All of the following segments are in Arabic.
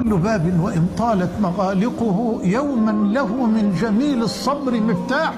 كل باب وإن طالت مغالقه يوما له من جميل الصبر مفتاح.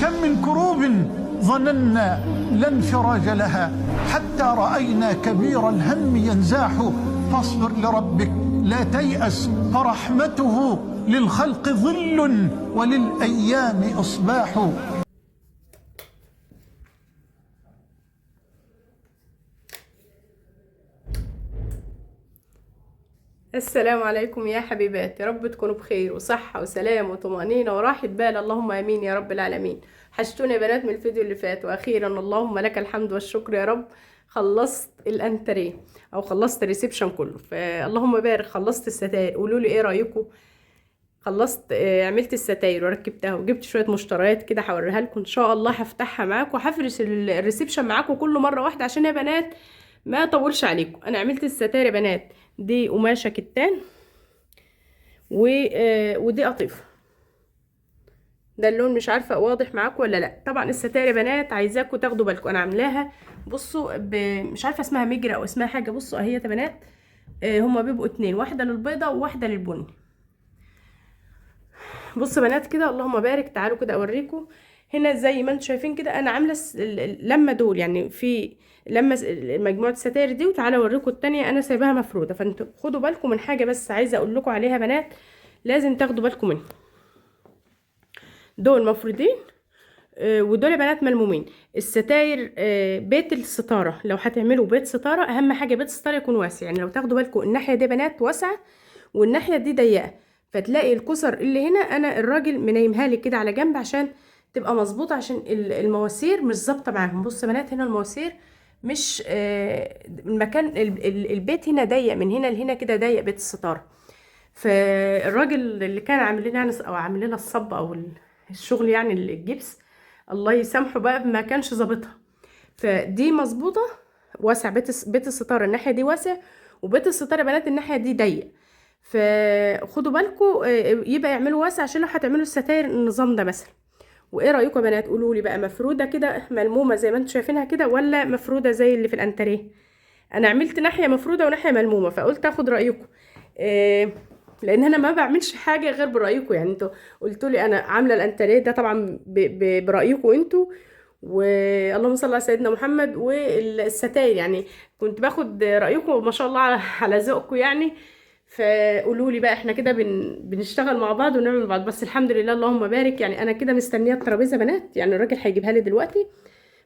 كم من كروب ظننا لا انفراج لها حتى رأينا كبير الهم ينزاح. فاصبر لربك لا تيأس فرحمته للخلق ظل وللأيام إصباح. السلام عليكم يا حبيبات، يا رب تكونوا بخير وصحة وسلام وطمأنينة وراحة بال، اللهم امين يا رب العالمين. حشتوني يا بنات من الفيديو اللي فات، واخيرا اللهم لك الحمد والشكر يا رب خلصت الانتريه او خلصت الريسبشن كله، فاللهم بارك. خلصت الستاير، قولوا لي ايه رايكم. خلصت عملت الستاير وركبتها وجبت شويه مشتريات كده هوريها لكم ان شاء الله. هفتحها معاكم وهفرش الريسبشن معاكم كله مره واحده عشان يا بنات ما اطولش عليكم. انا عملت الستاير يا بنات، دي قماشه كتان ودي قطيفه. ده اللون مش عارفه واضح معاكم ولا لا. طبعا الستاير يا بنات عايزاكم تاخدوا بالكم، انا عاملاها بصوا مش عارفه اسمها مجرى او اسمها حاجه. بصوا اهي يا بنات، هما بيبقوا اتنين، واحده للبيضه وواحده للبني. بصوا بنات كده اللهم بارك. تعالوا كده اوريكم هنا زي ما انتم شايفين كده انا عامله لما دول يعني في لما مجموعه الستاير دي، وتعالوا اوريكم التانية انا سايباها مفروده. فانتوا خدوا بالكم من حاجه بس عايزه اقول لكم عليها بنات، لازم تاخدوا بالكم منها. دول مفرودين ودول يا بنات ملمومين. الستاير بيت الستاره، لو هتعملوا بيت ستاره اهم حاجه بيت الستاره يكون واسع. يعني لو تاخدوا بالكم الناحيه دي بنات واسعه والناحيه دي ضيقه، فتلاقي الكسر اللي هنا انا الراجل منيمها لي كده على جنب عشان تبقى مظبوطه، عشان المواسير مش ظابطه معاهم. بص يا بنات هنا المواسير مش المكان البيت هنا ضيق من هنا لهنا كده، ضيق بيت الستاره. فالراجل اللي كان عامل لنا يعني او عامل لنا الصب او الشغل يعني الجبس الله يسامحه بقى ما كانش ظابطها. فدي مظبوطه واسع بيت الستاره الناحيه دي واسع، وبيت الستاره بنات الناحيه دي ضيق. فخدوا بالكم يبقى يعملوا واسع عشان لو هتعملوا الستاير النظام ده مثلا. وايه رايكم يا بنات؟ قولوا لي بقى مفروده كده ملمومه زي ما انتم شايفينها كده، ولا مفروده زي اللي في الانتريه؟ انا عملت ناحيه مفروده وناحيه ملمومه، فقلت اخد رايكم لان انا ما بعملش حاجه غير برايكم. يعني انتوا قلتوا لي انا عامله الانتريه ده طبعا برايكم انتوا، واللهم صل على سيدنا محمد. والستاير يعني كنت باخد رايكم ما شاء الله على ذوقكم يعني. فقولوا لي بقى احنا كده بنشتغل مع بعض ونعمل مع بعض. بس الحمد لله اللهم بارك. يعني انا كده مستنيه الترابيزه بنات، يعني الراجل هيجيبها لي دلوقتي،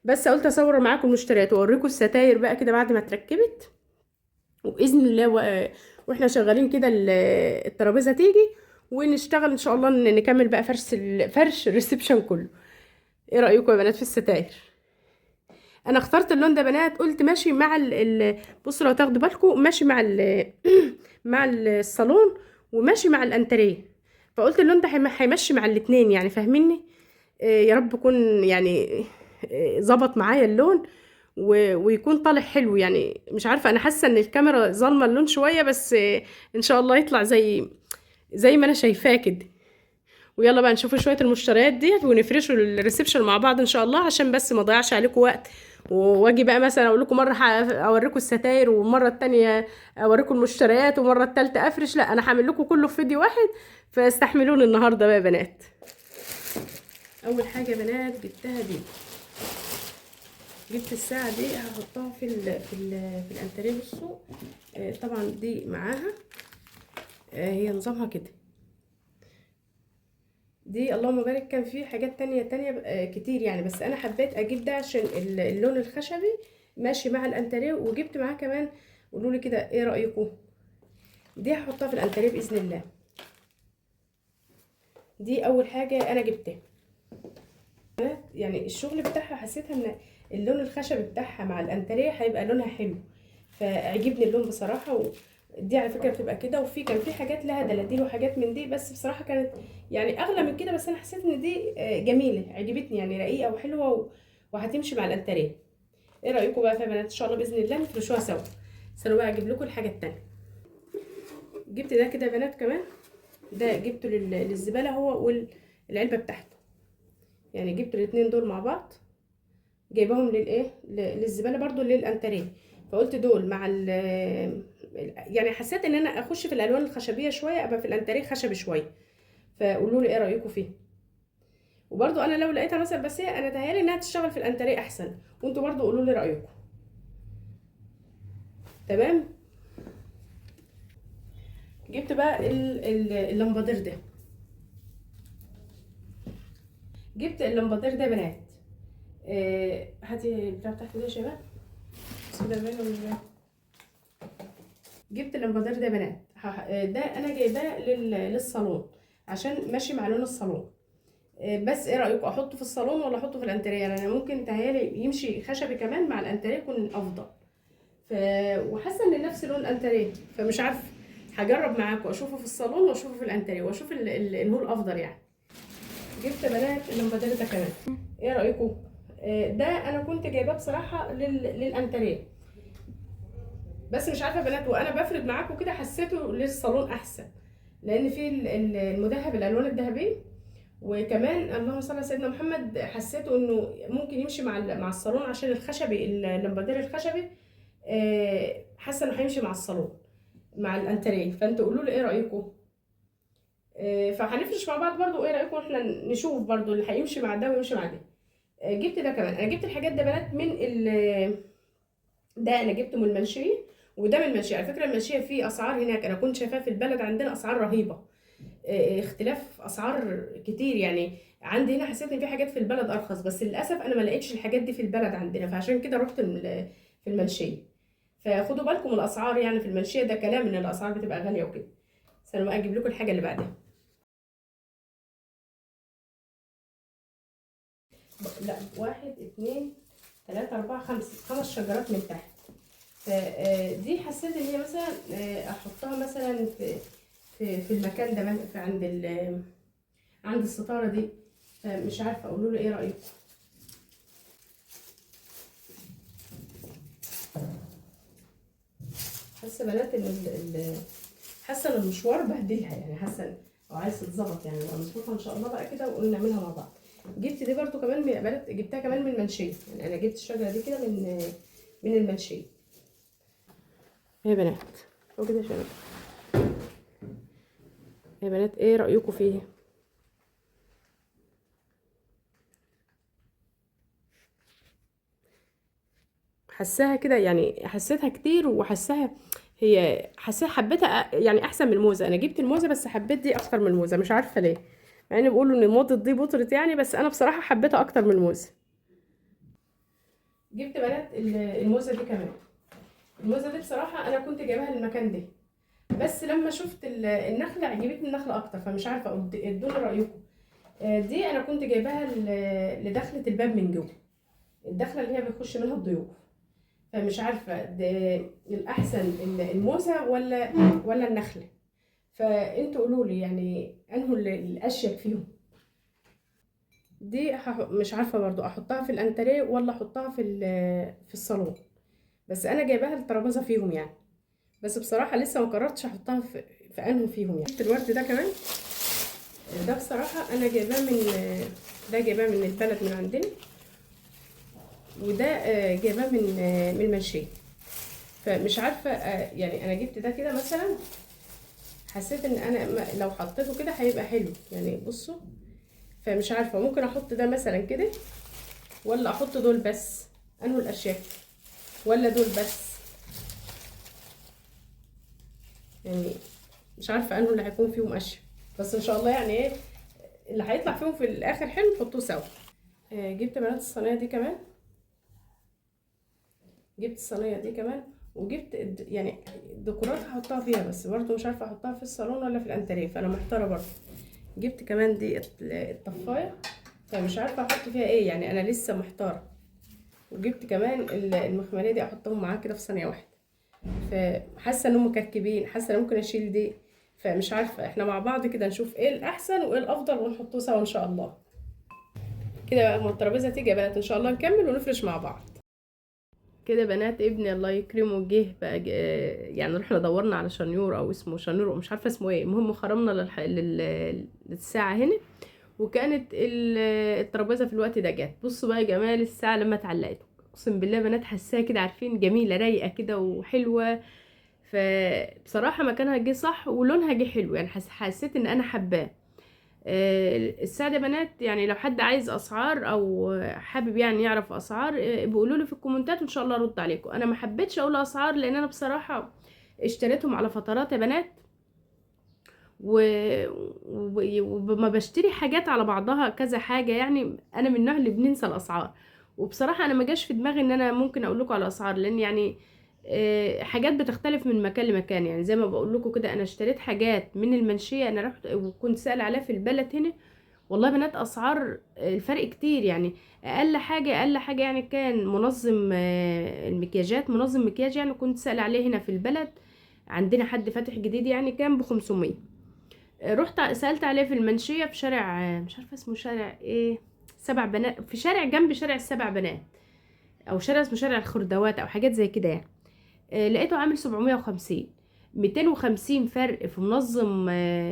بس قلت اصور معاكم المشتريات واوريكم الستاير بقى كده بعد ما اتركبت. وباذن الله واحنا شغالين كده الترابيزه تيجي ونشتغل ان شاء الله نكمل بقى فرش الريسبشن كله. ايه رايكم يا بنات في الستاير؟ انا اخترت اللون ده بنات، قلت ماشي مع بصوا لو تاخدوا بالكم ماشي مع مع الصالون وماشي مع الانتريه، فقلت اللون ده هيمشي مع الاتنين يعني فاهميني. يا رب يكون يعني ظبط معايا اللون ويكون طالع حلو. يعني مش عارفه انا حاسه ان الكاميرا ظالمه اللون شويه، بس ان شاء الله يطلع زي ما انا شايفاه كده. ويلا بقى نشوف شويه المشتريات ديت ونفرشوا الريسبشن مع بعض ان شاء الله، عشان بس ما اضيعش عليكم وقت. واجي بقى مثلا اقول لكم مره اوريكم الستاير والمره التانية اوريكم المشتريات والمره التالتة افرش. لا انا هعمل لكم كله في فيديو واحد، فاستحملوني النهارده بقى يا بنات. اول حاجه يا بنات جبتها دي، جبت الساعه دي هحطها في الانتريه. بصوا طبعا دي معاها هي نظامها كده. دي اللهم بارك كان في حاجات تانية كتير يعني، بس انا حبيت اجيب ده عشان اللون الخشبي ماشي مع الانتريه. وجبت معاه كمان، قولوا لي كده ايه رايكم. دي هحطها في الانتريه باذن الله. دي اول حاجه انا جبتها. يعني الشغل بتاعها حسيتها ان اللون الخشبي بتاعها مع الانتريه هيبقى لونها حلو، فعجبني اللون بصراحه. دي على فكره بتبقى كده، وفي كان في حاجات لها دلاديل وحاجات من دي، بس بصراحه كانت يعني اغلى من كده. بس انا حسيت ان دي جميله عجبتني يعني رقيقه وحلوه وهتمشي مع الانتريه. ايه رايكم بقى يا بنات؟ ان شاء الله باذن الله نفرشوها سوا. استنوا بقى اجيب لكم الحاجه التانية. جبت ده كده يا بنات كمان، ده جبته للزباله هو والعلبه بتاعته. يعني جبت الاتنين دول مع بعض، جايباهم للايه للزباله برضو للانتريه. فقلت دول مع يعني حسيت ان انا اخش في الالوان الخشبيه شويه، ابقى في الانتريه خشبي شويه. فقولوا لي ايه رايكم فيه. وبرده انا لو لقيتها مثلا، بس هي انا تهيالي انها تشتغل في الانتريه احسن، وانتوا برده قولوا لي رايكم. تمام. جبت بقى اللمبادير ده. جبت اللمبادير ده يا بنات. هاتي البتاع بتاعتي ده يا شباب، بس ده باين ولا مش باين. جبت اللمبادير ده يا بنات. ده انا جايباه للصالون عشان ماشي مع لون الصالون. بس ايه رايكم، احطه في الصالون ولا احطه في الانتريه؟ يعني انا ممكن تهيالي يمشي خشبي كمان مع الانتريه يكون افضل. وحاسه ان نفس لون الانتريه، فمش عارفه، هجرب معاكم اشوفه في الصالون واشوفه في الانتريه واشوف اللي هو الافضل يعني. جبت بنات اللمبادير ده كمان. ايه رايكم؟ ده انا كنت جايباه بصراحه للانتريه، بس مش عارفه بنات، وانا بفرد معاكم كده حسيته للصالون احسن، لان في المذهب الالوان الذهبيه، وكمان اللهم صل على سيدنا محمد حسيته انه ممكن يمشي مع الصالون عشان الخشبي، اللمبادير الخشبي. حاسه انه هيمشي مع الصالون مع الانتريه. فانتوا قولوا لي ايه رايكم. فهنفرش مع بعض برضو، ايه رايكم احنا نشوف برضو اللي هيمشي مع ده ويمشي مع ده. جبت ده كمان. انا جبت الحاجات ده بنات من ده انا جبته من المنشيه، وده من المنشيه. على فكره المنشيه فيه اسعار هناك انا كنت شايفاها في البلد عندنا اسعار رهيبه، اختلاف اسعار كتير يعني. عندي هنا حسيت ان في حاجات في البلد ارخص، بس للاسف انا ما لقيتش الحاجات دي في البلد عندنا، فعشان كده رحت في المنشيه. فخدوا بالكم من الاسعار يعني في المنشيه، ده كلام ان الاسعار بتبقى غاليه وكده. بس انا بقى اجيب لكم الحاجه اللي بعدها. لا، 1 2 3 4 5 5 شجرات من تحت. فدي حسيت ان هي مثلا احطها مثلا في المكان ده، في عند الستاره دي. مش عارفه، قولوا لي ايه رايكم. حاسه بنات ان حاسه ان المشوار بهدلها يعني، حاسه او عايز تتظبط يعني، نظبطها ان شاء الله بقى كده ونعملها مع بعض. جبت دي برده كمان من بنات، جبتها كمان من المنشيه يعني. انا جبت الشجره دي كده من المنشيه يا بنات. وكده يا شباب يا بنات، ايه رايكم فيها. حساها كده يعني، حسيتها كتير وحساها، حسيت حبيتها يعني احسن من الموزه. انا جبت الموزه بس حبيت دي اكتر من الموزه، مش عارفه ليه، مع ان بيقولوا ان موضه دي بطلت يعني، بس انا بصراحه حبيتها اكتر من الموزه. جبت بنات الموزه دي كمان. الموزه دي بصراحه انا كنت جايباها للمكان ده، بس لما شفت النخله عجبتني النخله اكتر، فمش عارفه ادوني رايكم. دي انا كنت جايباها لدخله الباب من جوه، الدخله اللي هي بيخش منها الضيوف. فمش عارفه ده الاحسن الموزه ولا النخله. فانتوا قولوا لي يعني انه الاشيك فيهم. دي مش عارفه برضو احطها في الانتريه ولا احطها في الصالون، بس انا جايباها الترابيزه فيهم يعني. بس بصراحه لسه ما قررتش احطها في انه فيهم يعني. الورد ده كمان، ده بصراحه انا جايباه من البلد من عندنا، وده جايباه من المنشيه. فمش عارفه يعني انا جبت ده كده مثلا، حسيت ان انا لو حطيته كده هيبقى حلو يعني. بصوا، فمش عارفه ممكن احط ده مثلا كده ولا احط دول بس، انه الاشياء ولا دول بس يعني. مش عارفه انه اللي هيكون فيهم اشياء، بس ان شاء الله يعني ايه اللي هيطلع فيهم في الاخر حلو نحطوه سوا. جبت بنات الصينيه دي كمان. جبت الصينيه دي كمان، وجبت يعني ديكورات هحطها فيها، بس برضه مش عارفه احطها في الصالون ولا في الانتريه، فانا محتاره برضه. جبت كمان دي الطفايه، فمش عارفه احط فيها ايه يعني، انا لسه محتاره. وجبت كمان المخمليه دي احطهم معاها كده في صينيه واحده، فحاسه انهم مكركبين، حاسه ان ممكن اشيل دي. فمش عارفه، احنا مع بعض كده نشوف ايه الاحسن وايه الافضل ونحطه سوا ان شاء الله. كده بقى ما الترابيزه تيجي يا بنات ان شاء الله نكمل ونفرش مع بعض. كده بنات ابني الله يكرمه جه بقى يعني رحنا دورنا على شنيور او اسمه شنيور ومش عارفه اسمه ايه. المهم خرمنا للساعه هنا، وكانت الترابيزه في الوقت ده جت. بصوا بقى جمال الساعه لما اتعلقت، اقسم بالله بنات حاساها كده، عارفين، جميله رايقه كده وحلوه. فبصراحه مكانها جه صح ولونها جه حلو، يعني حسيت ان انا حباه. السعر يا بنات، يعني لو حد عايز اسعار او حابب يعني يعرف اسعار، بيقولوا لي في الكومنتات وان شاء الله ارد عليكم. انا ما حبيتش اقول اسعار لان انا بصراحه اشتريتهم على فترات يا بنات، وما بشتري حاجات على بعضها كذا حاجه، يعني انا من النوع اللي بننسى الاسعار. وبصراحه انا ما جاش في دماغي ان انا ممكن اقول لكم على اسعار، لان يعني حاجات بتختلف من مكان لمكان. يعني زي ما بقول لكم كده، انا اشتريت حاجات من المنشيه، انا رحت وكنت سائله عليها في البلد هنا. والله بنات اسعار الفرق كتير. يعني اقل حاجه يعني كان منظم المكياجات، منظم مكياج يعني كنت سائله عليه هنا في البلد، عندنا حد فاتح جديد يعني، كان ب500. رحت سألت عليه في المنشية في شارع مش عارفة اسمه شارع ايه، 7 بنات، في شارع جنب شارع ال7 بنات، او شارع اسمه شارع الخردوات او حاجات زي كده يعني. لقيته عامل 750. 250 فرق في منظم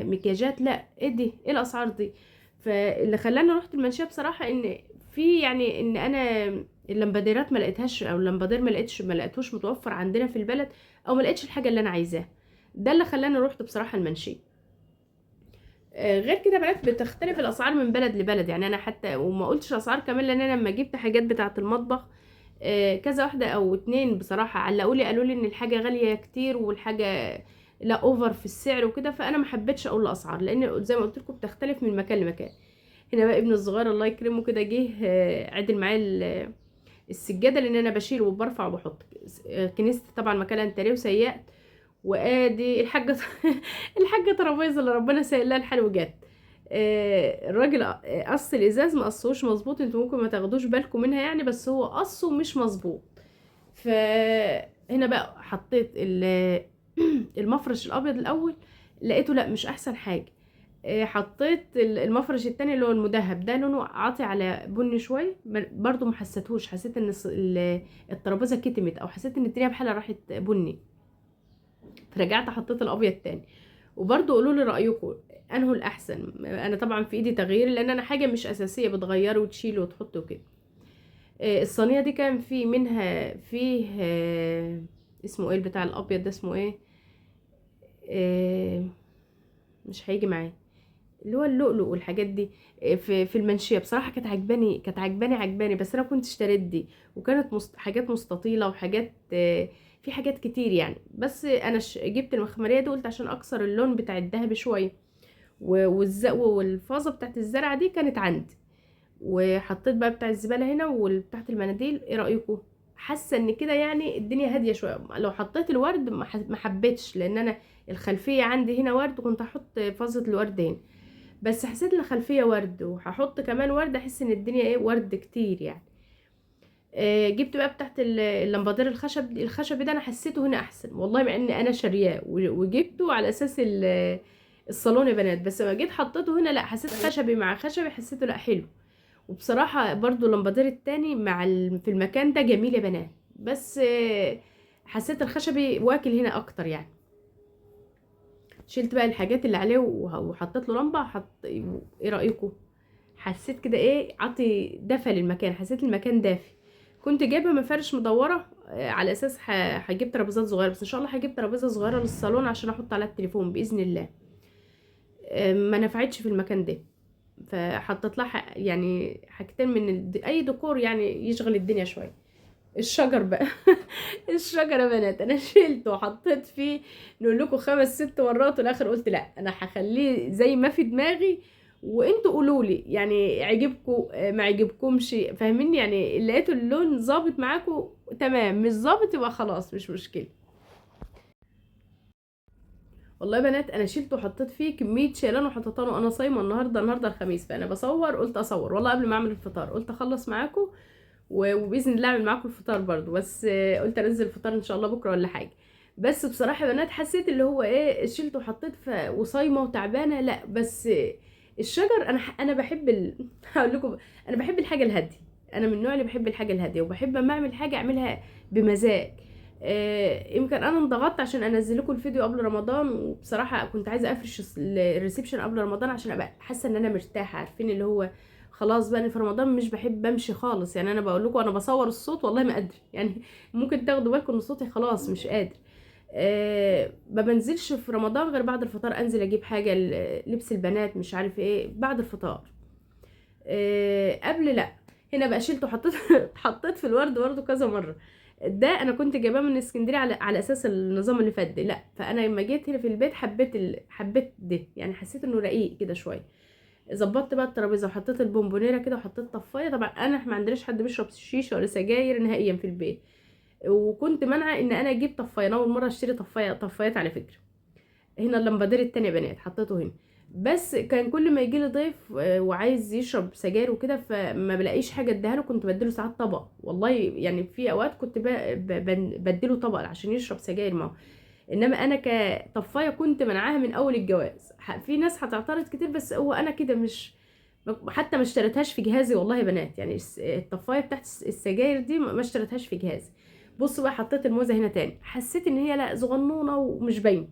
مكياجات. لا ايه دي، ايه الاسعار دي؟ فاللي خلاني رحت المنشية بصراحة ان في يعني ان انا اللمباديرات ما لقيتهاش، او اللمبادير ما لقيتهوش متوفر عندنا في البلد، او ما لقيتش الحاجة اللي انا عايزاها. ده اللي خلاني رحت بصراحة المنشية. غير كده بنات بتختلف الاسعار من بلد لبلد. يعني انا حتى وما قلتش اسعار كمان، لان انا لما جبت حاجات بتاعه المطبخ كذا واحده او اتنين بصراحه علقوا لي، قالوا لي ان الحاجه غاليه كتير والحاجه لا اوفر في السعر وكده. فانا ما حبيتش اقول الاسعار، لان زي ما قلت لكم بتختلف من مكان لمكان. هنا بقى ابن الصغير الله يكرمه كده جه عدل معايا السجاده، لان انا بشيل وبرفع وبحط. كنست طبعا مكانها انتريه وسيقت، وادي الحاجه الحاجه ترابيزه اللي ربنا سهل لها الحال وجت. الراجل قص الازاز ما قصوش مظبوط، انتوا ممكن ما تاخدوش بالكم منها يعني، بس هو قصه مش مظبوط. فهنا بقى حطيت المفرش الابيض الاول، لقيته لا مش احسن حاجه. حطيت المفرش التاني اللي هو المدهب ده، لونه عاطي على بني شويه، برضو ما حسيتهوش، حسيت ان الترابيزه كتمت، او حسيت ان الدنيا بحالها راحت بني. فرجعت حطيت الابيض تاني. وبرضو قولوا لي رايكم انه الاحسن. انا طبعا في ايدي تغيير، لان انا حاجه مش اساسيه بتغيره وتشيله وتحطه كده. الصينيه دي كان في منها فيه اسمه ايه البتاع الابيض ده، اسمه ايه؟ مش هيجي معايا، اللي هو اللؤلؤ والحاجات دي. في المنشيه بصراحه كانت عجباني، عجباني، بس انا كنت اشتريت دي، وكانت حاجات مستطيله وحاجات في حاجات كتير يعني. بس انا جبت المخمريه دي قلت عشان اكسر اللون بتاع الذهبي شويه، والفازه بتاعت الزرعه دي كانت عندي. وحطيت بقى بتاع الزباله هنا وبتاعت المناديل. ايه رايكم؟ حاسه ان كده يعني الدنيا هاديه شويه. لو حطيت الورد ما حبيتش، لان انا الخلفيه عندي هنا ورد، كنت هحط فازه الورد هنا، بس حسيت ان الخلفيه ورد وهحط كمان ورد، احس ان الدنيا ايه ورد كتير يعني. جبت بقى بتاعت اللمبادير الخشب ده، انا حسيته هنا احسن والله، مع ان انا شارياه وجبته على اساس الصالون يا بنات، بس لما جيت حطيته هنا لا، حسيت خشبي مع خشبي، حسيته لا حلو. وبصراحه برضو اللمبادير التاني مع في المكان ده جميل يا بنات، بس حسيت الخشبي واكل هنا اكتر يعني. شلت بقى الحاجات اللي عليه وحطيت له لمبه. ايه رايكم؟ حسيت كده ايه، عطي دفى للمكان، حسيت المكان دافي. كنت جايبه مفارش مدوره على اساس هجيب ترابيزات صغيره، بس ان شاء الله هجيب ترابيزه صغيره للصالون عشان احط على التليفون باذن الله. ما نفعتش في المكان ده، فحطيت لها يعني حاجتين من اي ديكور يعني يشغل الدنيا شويه. الشجر بقى الشجر يا بنات انا شلته وحطيت فيه نقول لكم 5 6 مرات، والاخر قلت لا انا هخليه زي ما في دماغي، وانتوا قولوا لي يعني عجبكم ما عجبكمش، فاهميني؟ يعني لقيتوا اللون ظابط معاكم تمام، مش ظابط يبقى خلاص مش مشكله. والله يا بنات انا شلته وحطيت فيه كميه شيلان وحطيتها له. انا صايمه النهارده الخميس، فانا بصور، قلت اصور والله قبل ما اعمل الفطار، قلت اخلص معاكم وباذن الله اعمل معاكم الفطار برضو، بس قلت انزل الفطار ان شاء الله بكره ولا حاجه. بس بصراحه يا بنات حسيت اللي هو ايه، شلته وحطيت وصايمه وتعبانه، لا بس الشجر انا بحب هقول لكم، انا بحب الحاجه الهاديه. انا من النوع اللي بحب الحاجه الهاديه، وبحب اما اعمل حاجه اعملها بمزاج. يمكن انا انضغطت عشان انزل لكم الفيديو قبل رمضان، وبصراحه كنت عايزه افرش الريسبشن قبل رمضان عشان ابقى حاسه ان انا مرتاحه، عارفين اللي هو خلاص بقى، أنا في رمضان مش بحب امشي خالص. يعني انا بقول لكم انا بصور الصوت والله ما قادر يعني ممكن تاخدوا بالكم ان صوتي خلاص مش قادر. ما بنزلش في رمضان غير بعد الفطار، انزل اجيب حاجه لبس البنات مش عارف ايه بعد الفطار. قبل لا. هنا بقى شلته وحطيت حطيت في الورد برضه كذا مره. ده انا كنت جايباه من اسكندريه على اساس النظام اللي فات ده، لا فانا لما جيت هنا في البيت حبيت حبيت ده، يعني حسيت انه رقيق كده شويه. ظبطت بقى الترابيزه وحطيت البونبونيره كده وحطيت طفايه. طبعا انا ما عندناش حد بيشرب شيشه ولا سجاير نهائيا في البيت، وكنت مانعه ان انا اجيب طفايه. أنا اول مره اشتري طفايات على فكره. هنا اللمبادير التانية بنات حطيته هنا. بس كان كل ما يجي لي ضيف وعايز يشرب سجاير وكده فما بلاقيش حاجه اديها له، كنت بديله ساعات طبق والله. يعني في اوقات كنت بديله طبق عشان يشرب سجاير. ما هو انما انا كطفايه كنت منعاها من اول الجواز. في ناس هتعترض كتير بس هو انا كده مش، حتى ما اشتريتهاش في جهازي والله يا بنات. يعني الطفايه بتاعت السجاير دي ما اشتريتهاش في جهازي. بصوا بقى حطيت الموزه هنا تاني، حسيت ان هي لا صغنونه ومش باينه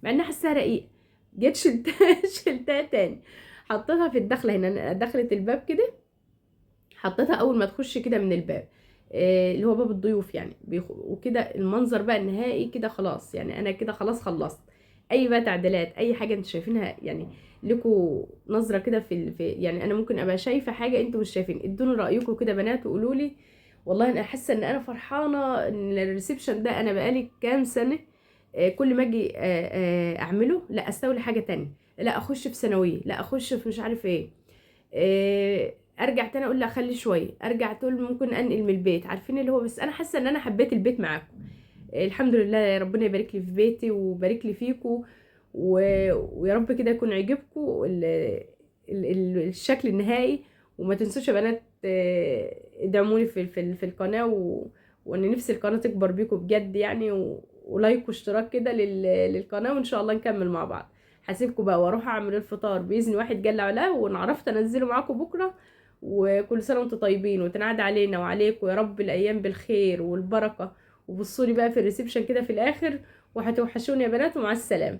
مع انها حاساها رقيقه. جيت شلتها شلتها تاني حطيتها في الدخله هنا، دخلة الباب كده. حطيتها اول ما تخش كده من الباب اللي هو باب الضيوف يعني وكده المنظر بقى النهائي كده خلاص. يعني انا كده خلاص خلصت. اي بقى تعديلات اي حاجه انتوا شايفينها يعني لكم نظره كده في يعني انا ممكن ابقى شايفه حاجه انتوا مش شايفين، ادوني رايكم كده بنات وقولوا لي. والله انا حاسه ان انا فرحانه ان الريسبشن ده انا بقالي كام سنه كل ما اجي اعمله لا استولي حاجه تانية، لا اخش في ثانويه، لا اخش في مش عارف ايه. ارجع تاني اقول لا خلي شويه، ارجع تقول ممكن انقل من البيت. عارفين اللي هو، بس انا حاسه ان انا حبيت البيت معاكم. الحمد لله، ربنا يبارك لي في بيتي ويبارك لي فيكم ويا رب كده يكون عجبكم الشكل النهائي. وما تنسوش يا بنات ادعموني في القناه وان نفسي القناه تكبر بيكم بجد يعني ولايك واشتراك كده للقناه، وان شاء الله نكمل مع بعض. هسيبكم بقى واروح اعمل الفطار باذن واحد جل وعلا، وان عرفت انزله معاكم بكره. وكل سنه وانتم طيبين وتنعاد علينا وعليكم يا رب الايام بالخير والبركه. وبصوا لي بقى في الريسبشن كده في الاخر، وهتوحشوني يا بنات، ومع السلامه.